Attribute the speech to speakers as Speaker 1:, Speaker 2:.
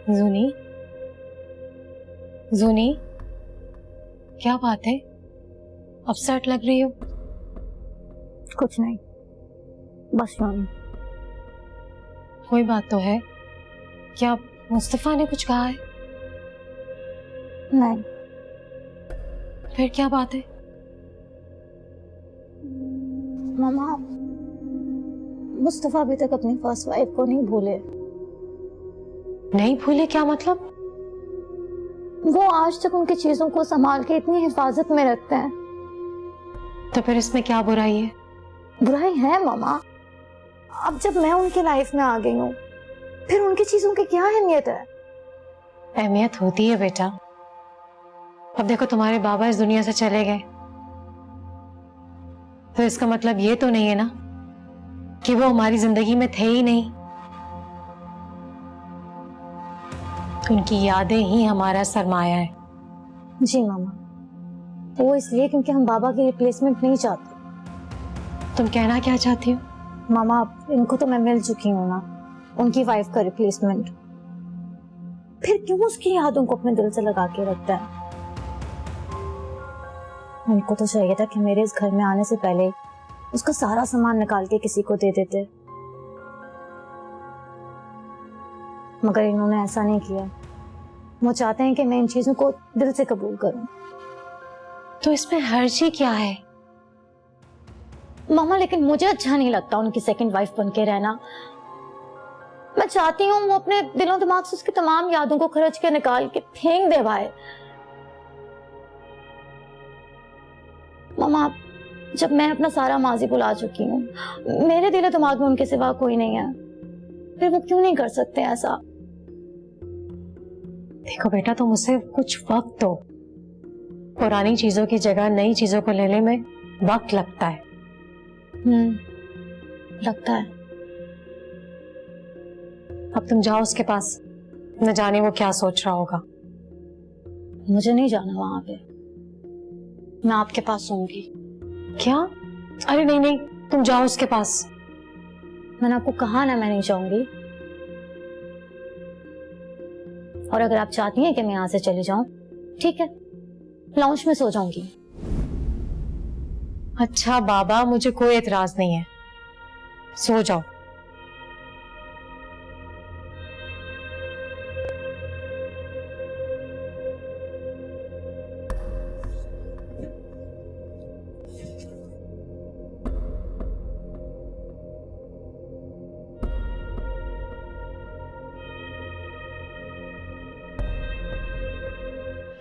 Speaker 1: जूनी, जूनी, क्या बात है? अपसेट लग रही हो।
Speaker 2: कुछ नहीं, बस यूं।
Speaker 1: कोई बात तो है? क्या मुस्तफा ने कुछ कहा है?
Speaker 2: नहीं।
Speaker 1: फिर क्या बात है?
Speaker 2: मामा, मुस्तफा अभी तक अपनी फर्स्ट वाइफ को नहीं भूले।
Speaker 1: नहीं भूले क्या मतलब?
Speaker 2: वो आज तक उनकी चीजों को संभाल के इतनी हिफाजत में रखते हैं।
Speaker 1: तो फिर इसमें क्या बुराई है?
Speaker 2: बुराई है मामा, अब जब मैं उनकी लाइफ में आ गई हूँ फिर उनकी चीजों की क्या अहमियत है?
Speaker 1: अहमियत होती है बेटा। अब देखो तुम्हारे बाबा इस दुनिया से चले गए, तो इसका मतलब ये तो नहीं है ना कि वो हमारी जिंदगी में थे ही नहीं। उनकी यादें ही हमारा सरमाया है।
Speaker 2: जी मामा, वो इसलिए क्योंकि हम बाबा की रिप्लेसमेंट नहीं चाहते।
Speaker 1: तुम कहना क्या चाहती हो?
Speaker 2: मामा, इनको तो मैं मिल चुकी हूँ ना, उनकी वाइफ का रिप्लेसमेंट। फिर क्यों उसकी यादों को अपने दिल से लगा के रखता है? उनको तो चाहिए था कि मेरे इस घर में आने से पहले उसका सारा सामान निकाल के किसी को दे देते, मगर इन्होंने ऐसा नहीं किया। वो चाहते हैं कि मैं इन चीजों को दिल से कबूल करूं।
Speaker 1: तो इसमें हर्जी क्या है?
Speaker 2: मामा, लेकिन मुझे अच्छा नहीं लगता उनकी सेकंड वाइफ बन के रहना। मैं चाहती हूँ वो अपने दिलों दिमाग से उसकी तमाम यादों को खर्च के निकाल के फेंक दे भाई। मामा, जब मैं अपना सारा माजी भुला चुकी हूँ, मेरे दिल दिमाग में उनके सिवा कोई नहीं है, फिर वो क्यों नहीं कर सकते ऐसा?
Speaker 1: देखो बेटा, तुम उसे कुछ वक्त दो। पुरानी चीजों की जगह नई चीजों को लेने में वक्त लगता है।
Speaker 2: लगता है।
Speaker 1: अब तुम जाओ उसके पास, न जाने वो क्या सोच रहा होगा।
Speaker 2: मुझे नहीं जाना वहां पे, मैं आपके पास होंगी।
Speaker 1: क्या? अरे नहीं नहीं, तुम जाओ उसके पास।
Speaker 2: मैंने आपको कहा ना मैं नहीं जाऊंगी। और अगर आप चाहती हैं कि मैं यहां से चली जाऊं, ठीक है, लाउंज में सो जाऊंगी।
Speaker 1: अच्छा बाबा, मुझे कोई एतराज नहीं है, सो जाओ।